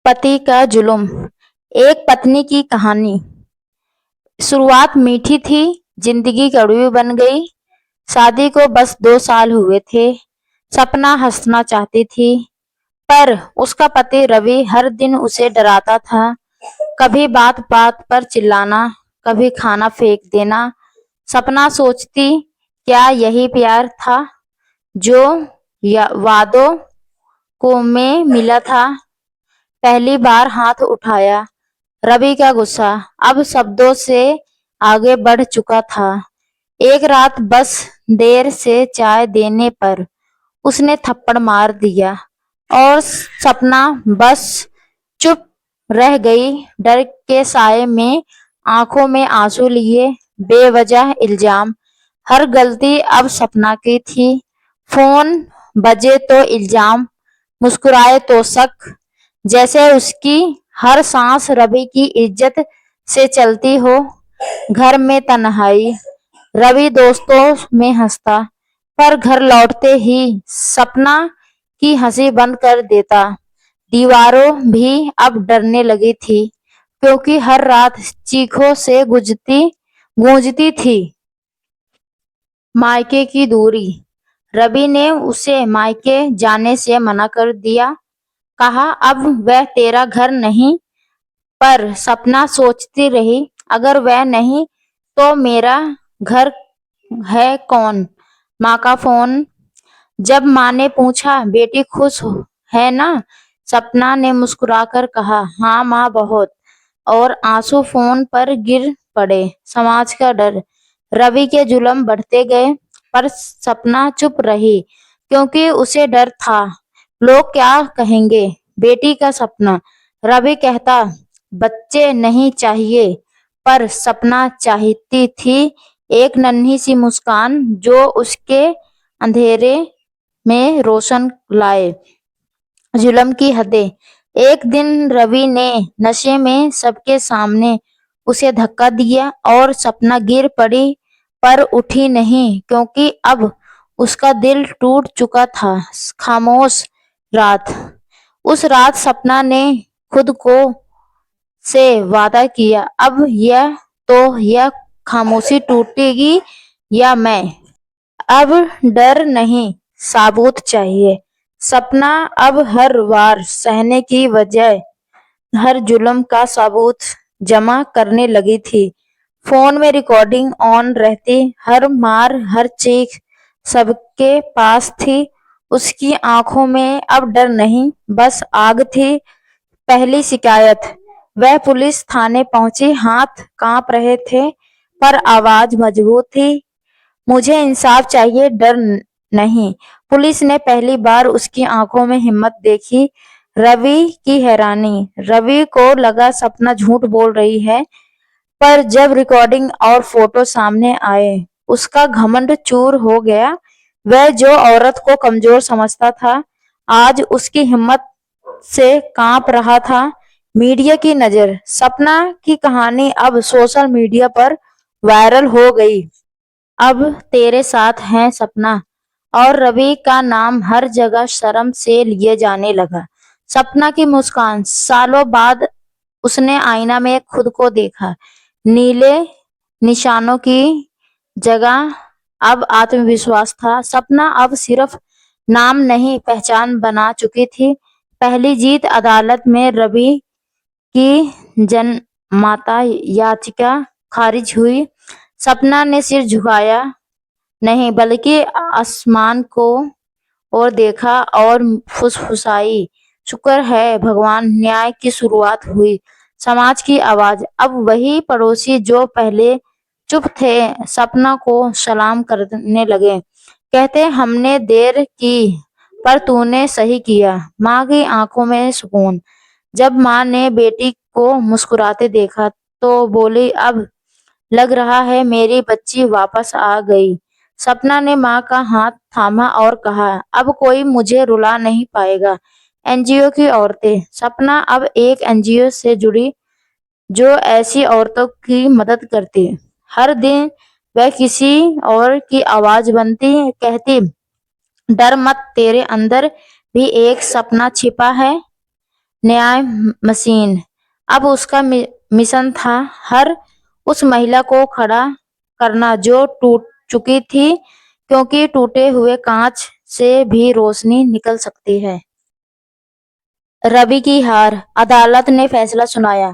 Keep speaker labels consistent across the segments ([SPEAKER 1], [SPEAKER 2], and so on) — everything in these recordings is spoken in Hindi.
[SPEAKER 1] पति का जुल्म। एक पत्नी की कहानी। शुरुआत मीठी थी, जिंदगी कड़वी बन गई। शादी को बस 2 साल हुए थे। सपना हंसना चाहती थी, पर उसका पति रवि हर दिन उसे डराता था। कभी बात बात पर चिल्लाना, कभी खाना फेंक देना। सपना सोचती, क्या यही प्यार था जो वादों को में मिला था। पहली बार हाथ उठाया, रवि का गुस्सा अब शब्दों से आगे बढ़ चुका था। एक रात बस देर से चाय देने पर उसने थप्पड़ मार दिया और सपना बस चुप रह गई। डर के साए में आंखों में आंसू लिए। बेवजह इल्जाम, हर गलती अब सपना की थी। फोन बजे तो इल्जाम, मुस्कुराए तो शक। जैसे उसकी हर सांस रवि की इज्जत से चलती हो। घर में तन्हाई। रवि दोस्तों में हंसता, पर घर लौटते ही सपना की हंसी बंद कर देता। दीवारों भी अब डरने लगी थी, क्योंकि हर रात चीखों से गूंजती थी। मायके की दूरी। रवि ने उसे मायके जाने से मना कर दिया। कहा, अब वह तेरा घर नहीं। पर सपना सोचती रही, अगर वह नहीं तो मेरा घर है कौन। माँ का फोन। जब माँ ने पूछा, बेटी खुश है ना? सपना ने मुस्कुराकर कहा, हाँ माँ, बहुत। और आंसू फोन पर गिर पड़े। समाज का डर। रवि के जुल्म बढ़ते गए, पर सपना चुप रही, क्योंकि उसे डर था, लोग क्या कहेंगे। बेटी का सपना। रवि कहता, बच्चे नहीं चाहिए, पर सपना चाहती थी एक नन्ही सी मुस्कान जो उसके अंधेरे में रोशन लाए। जुल्म की हदें। एक दिन रवि ने नशे में सबके सामने उसे धक्का दिया और सपना गिर पड़ी, पर उठी नहीं, क्योंकि अब उसका दिल टूट चुका था। खामोश रात। उस रात सपना ने खुद को से वादा किया, अब यह खामोशी टूटेगी या मैं। अब डर नहीं, साबूत चाहिए। सपना अब हर वार सहने की बजाय हर जुल्म का सबूत जमा करने लगी थी। फोन में रिकॉर्डिंग ऑन रहती, हर मार, हर चीख सबके पास थी। उसकी आंखों में अब डर नहीं, बस आग थी। पहली शिकायत। वह पुलिस थाने पहुंची, हाथ कांप रहे थे, पर आवाज मजबूत थी। मुझे इंसाफ चाहिए, डर नहीं। पुलिस ने पहली बार उसकी आंखों में हिम्मत देखी। रवि की हैरानी। रवि को लगा सपना झूठ बोल रही है, पर जब रिकॉर्डिंग और फोटो सामने आए, उसका घमंड चूर हो गया। वह जो औरत को कमजोर समझता था, आज उसकी हिम्मत से कांप रहा था। मीडिया की नजर। सपना की कहानी अब सोशल मीडिया पर वायरल हो गई। अब तेरे साथ है सपना, और रवि का नाम हर जगह शर्म से लिए जाने लगा। सपना की मुस्कान। सालों बाद उसने आईना में खुद को देखा। नीले निशानों की जगह अब आत्मविश्वास था। सपना अब सिर्फ नाम नहीं, पहचान बना चुकी थी। पहली जीत अदालत में। रवि की जन्मदाता याचिका खारिज हुई। सपना ने सिर झुकाया नहीं, बल्कि आसमान को और देखा और फुसफुसाई, शुक्र है भगवान, न्याय की शुरुआत हुई। समाज की आवाज। अब वही पड़ोसी जो पहले चुप थे, सपना को सलाम करने लगे। कहते, हमने देर की, पर तूने सही किया। माँ की आंखों में सुकून। जब माँ ने बेटी को मुस्कुराते देखा, तो बोली, अब लग रहा है मेरी बच्ची वापस आ गई। सपना ने माँ का हाथ थामा और कहा, अब कोई मुझे रुला नहीं पाएगा। एनजीओ की औरतें। सपना अब एक एनजीओ से जुड़ी, जो ऐसी औरतों की मदद करती। हर दिन वह किसी और की आवाज बनती, कहती, डर मत, तेरे अंदर भी एक सपना छिपा है। न्याय मशीन। अब उसका मिशन था हर उस महिला को खड़ा करना जो टूट चुकी थी, क्योंकि टूटे हुए कांच से भी रोशनी निकल सकती है। रवि की हार। अदालत ने फैसला सुनाया।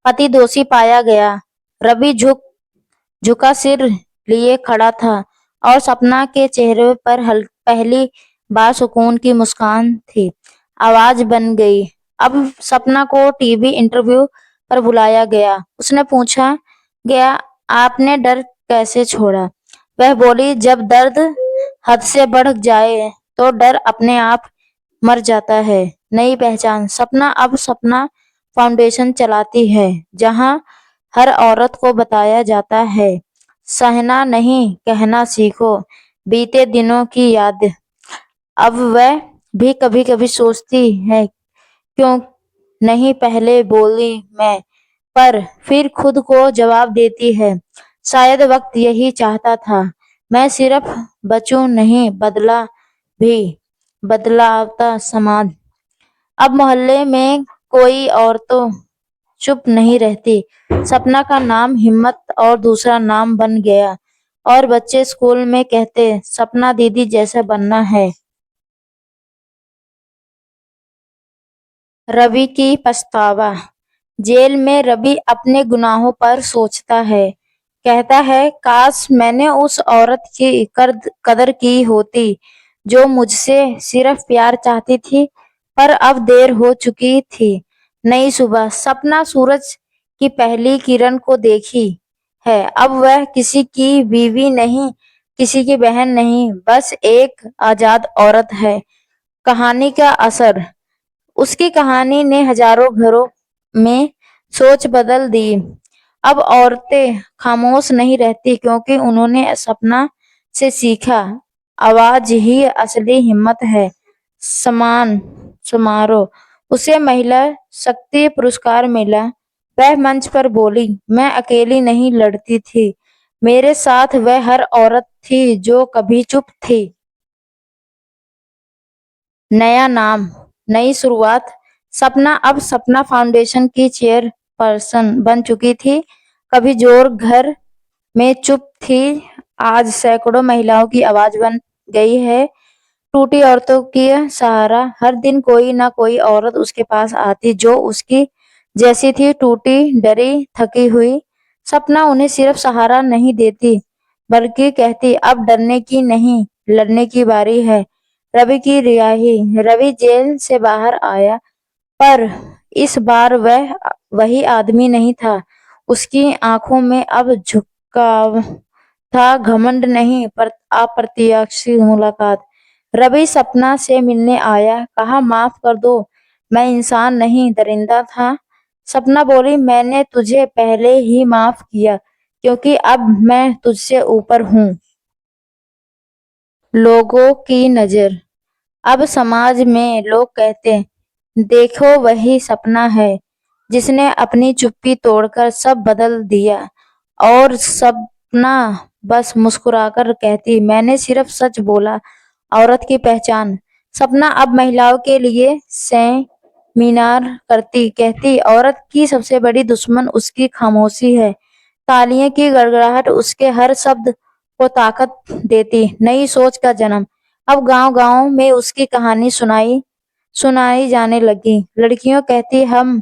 [SPEAKER 1] पति दोषी पाया गया। रवि झुका सिर लिए खड़ा था और सपना के चेहरे पर पहली बार सुकून की मुस्कान थी। आवाज बन गई। अब सपना को टीवी इंटरव्यू पर बुलाया गया। उसने पूछा गया, आपने डर कैसे छोड़ा? वह बोली, जब दर्द हद से बढ़ जाए तो डर अपने आप मर जाता है। नई पहचान। सपना अब सपना फाउंडेशन चलाती है, जहां हर औरत को बताया जाता है, सहना नहीं, कहना सीखो। बीते दिनों की याद। अब वह भी कभी-कभी सोचती है, क्यों नहीं पहले बोली मैं, पर फिर खुद को जवाब देती है, शायद वक्त यही चाहता था। मैं सिर्फ बचूं नहीं, बदला भी, बदलावता समाज। अब मोहल्ले में कोई औरतों चुप नहीं रहती। सपना का नाम हिम्मत और दूसरा नाम बन गया, और बच्चे स्कूल में कहते, सपना दीदी जैसा बनना है। रवि की पछतावा। जेल में रवि अपने गुनाहों पर सोचता है। कहता है, काश मैंने उस औरत की कदर की होती जो मुझसे सिर्फ प्यार चाहती थी, पर अब देर हो चुकी थी। नई सुबह। सपना सूरज की पहली किरण को देखी है। अब वह किसी की बीवी नहीं, किसी की बहन नहीं, बस एक आजाद औरत है। कहानी का असर। उसकी कहानी ने हजारों घरों में सोच बदल दी। अब औरतें खामोश नहीं रहती, क्योंकि उन्होंने सपना से सीखा, आवाज ही असली हिम्मत है। समान समारोह। उसे महिला शक्ति पुरस्कार मिला। वह मंच पर बोली, मैं अकेली नहीं लड़ती थी, मेरे साथ वह हर औरत थी जो कभी चुप थी। नया नाम, नई शुरुआत। सपना अब सपना फाउंडेशन की चेयरपर्सन बन चुकी थी। कभी जोर घर में चुप थी, आज सैकड़ों महिलाओं की आवाज बन गई है। टूटी औरतों की सहारा। हर दिन कोई ना कोई औरत उसके पास आती जो उसकी जैसी थी, टूटी, डरी, थकी हुई। सपना उन्हें सिर्फ सहारा नहीं देती, बल्कि कहती, अब डरने की नहीं, लड़ने की बारी है। रवि की रिहाई। रवि जेल से बाहर आया, पर इस बार वह वही आदमी नहीं था। उसकी आंखों में अब झुकाव था, घमंड नहीं, पर अप्रत्याशित मुलाकात। रवि सपना से मिलने आया। कहा, माफ कर दो, मैं इंसान नहीं, दरिंदा था। सपना बोली, मैंने तुझे पहले ही माफ किया, क्योंकि अब मैं तुझसे ऊपर हूँ। लोगों की नजर। अब समाज में लोग कहते, देखो वही सपना है जिसने अपनी चुप्पी तोड़कर सब बदल दिया। और सपना बस मुस्कुराकर कहती, मैंने सिर्फ सच बोला। औरत की पहचान। सपना अब महिलाओं के लिए सेमिनार करती, कहती, औरत की सबसे बड़ी दुश्मन उसकी खामोशी है। तालियों की गड़गड़ाहट उसके हर शब्द को ताकत देती। नई सोच का जन्म। अब गांव-गांव में उसकी कहानी सुनाई सुनाई जाने लगी। लड़कियां कहती, हम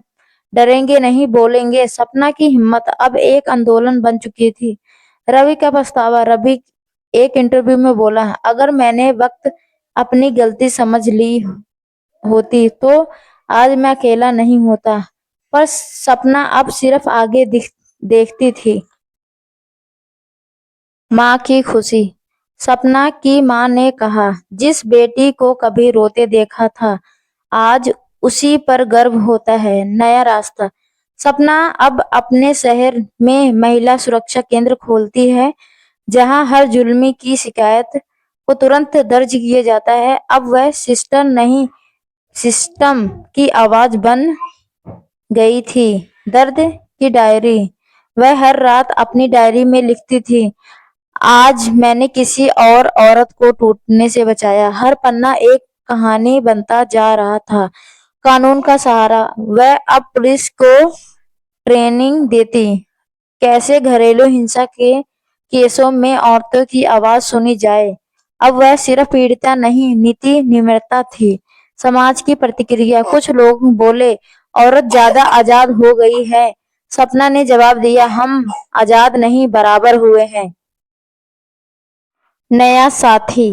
[SPEAKER 1] डरेंगे नहीं, बोलेंगे। सपना की हिम्मत अब एक आंदोलन बन चुकी थी। रवि का पछतावा। रवि एक इंटरव्यू में बोला, अगर मैंने वक्त अपनी गलती समझ ली होती तो आज मैं अकेला नहीं होता। पर सपना अब सिर्फ आगे देखती थी। माँ की खुशी। सपना की माँ ने कहा, जिस बेटी को कभी रोते देखा था, आज उसी पर गर्व होता है। नया रास्ता। सपना अब अपने शहर में महिला सुरक्षा केंद्र खोलती है, जहां हर जुल्मी की शिकायत को तुरंत दर्ज किया जाता है। अब वह सिस्टर नहीं, सिस्टम की आवाज बन गई थी। दर्द की डायरी। वह हर रात अपनी डायरी में लिखती थी, आज मैंने किसी और औरत को टूटने से बचाया। हर पन्ना एक कहानी बनता जा रहा था। कानून का सहारा। वह अब पुलिस को ट्रेनिंग देती, कैसे घरेलू हिंसा के केसों में औरतों की आवाज सुनी जाए। अब वह सिर्फ पीड़िता नहीं, नीति निर्माता थी। समाज की प्रतिक्रिया, कुछ लोग बोले औरत ज्यादा आजाद हो गई है। सपना ने जवाब दिया, हम आजाद नहीं, बराबर हुए हैं। नया साथी।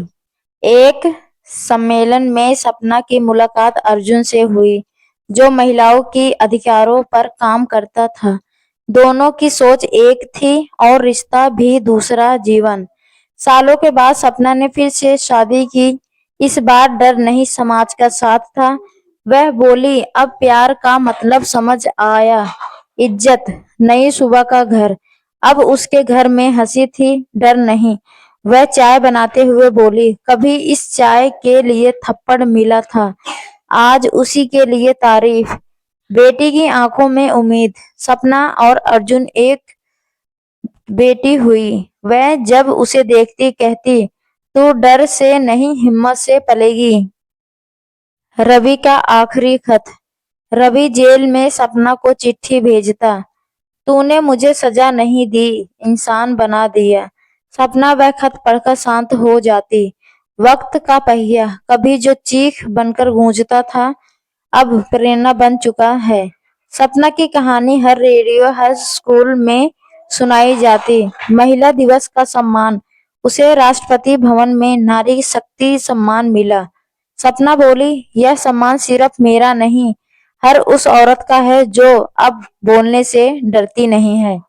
[SPEAKER 1] एक सम्मेलन में सपना की मुलाकात अर्जुन से हुई, जो महिलाओं की अधिकारों पर काम करता था। दोनों की सोच एक थी और रिश्ता भी दूसरा जीवन। सालों के बाद सपना ने फिर से शादी की। इस बार डर नहीं, समाज का साथ था। वह बोली, अब प्यार का मतलब समझ आया। इज्जत, नई सुबह का घर। अब उसके घर में हंसी थी, डर नहीं। वह चाय बनाते हुए बोली, कभी इस चाय के लिए थप्पड़ मिला था, आज उसी के लिए तारीफ। बेटी की आंखों में उम्मीद। सपना और अर्जुन एक बेटी हुई। वह जब उसे देखती कहती, तू डर से नहीं, हिम्मत से पलेगी। रवि का आखिरी खत। रवि जेल में सपना को चिट्ठी भेजता, तूने मुझे सजा नहीं दी, इंसान बना दिया। सपना वह खत पढ़कर शांत हो जाती। वक्त का पहिया, कभी जो चीख बनकर गूंजता था, अब प्रेरणा बन चुका है। सपना की कहानी हर रेडियो, हर स्कूल में सुनाई जाती। महिला दिवस का सम्मान, उसे राष्ट्रपति भवन में नारी शक्ति सम्मान मिला। सपना बोली, यह सम्मान सिर्फ मेरा नहीं, हर उस औरत का है जो अब बोलने से डरती नहीं है।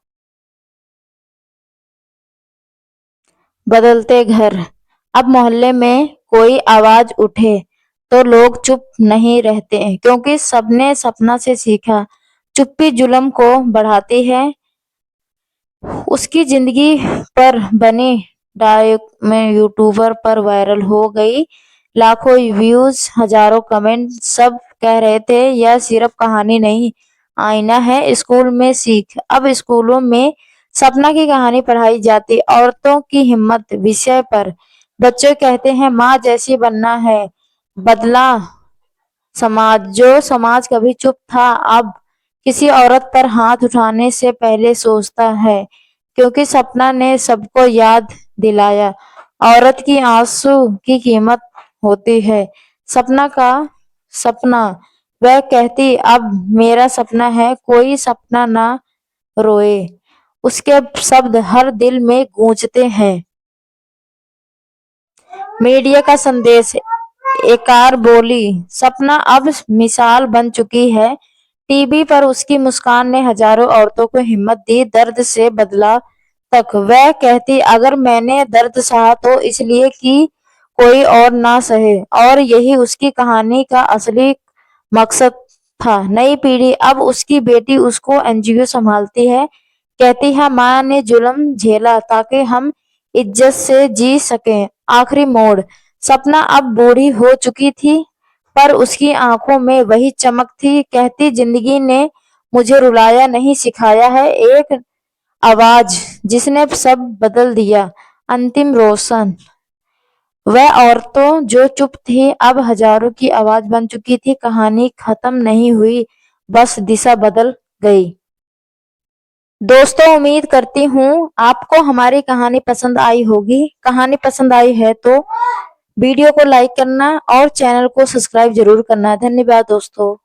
[SPEAKER 1] बदलते घर। अब मोहल्ले में कोई आवाज उठे तो लोग चुप नहीं रहते, क्योंकि सबने सपना से सीखा, चुप्पी जुल्म को बढ़ाती है। उसकी जिंदगी पर बनी डायक में यूट्यूबर पर वायरल हो गई, लाखों व्यूज, हजारों कमेंट। सब कह रहे थे, यह सिर्फ कहानी नहीं, आईना है। स्कूल में सीख। अब स्कूलों में सपना की कहानी पढ़ाई जाती, औरतों की हिम्मत विषय पर। बच्चे कहते हैं, माँ जैसी बनना है। बदला समाज, जो समाज कभी चुप था, अब किसी औरत पर हाथ उठाने से पहले सोचता है, क्योंकि सपना ने सबको याद दिलाया, औरत की आंसू की कीमत होती है। सपना का सपना। वह कहती, अब मेरा सपना है, कोई सपना ना रोए। उसके शब्द हर दिल में गूंजते हैं। मीडिया का संदेश। एकार बोली, सपना अब मिसाल बन चुकी है। टीवी पर उसकी मुस्कान ने हजारों औरतों को हिम्मत दी, दर्द से बदला तक। वह कहती, अगर मैंने दर्द सहा तो इसलिए कि कोई और ना सहे। और यही उसकी कहानी का असली मकसद था। नई पीढ़ी। अब उसकी बेटी उसको एनजीओ संभालती है, कहती है, माँ ने जुल्म झेला ताकि हम इज्जत से जी सकें। आखिरी मोड़। सपना अब बूढ़ी हो चुकी थी, पर उसकी आंखों में वही चमक थी। कहती, जिंदगी ने मुझे रुलाया नहीं, सिखाया है एक आवाज जिसने सब बदल दिया। अंतिम रोशन। वह औरतों जो चुप थी, अब हजारों की आवाज बन चुकी थी। कहानी खत्म नहीं हुई, बस दिशा बदल गई। दोस्तों, उम्मीद करती हूँ आपको हमारी कहानी पसंद आई होगी। कहानी पसंद आई है तो वीडियो को लाइक करना और चैनल को सब्सक्राइब जरूर करना। धन्यवाद दोस्तों।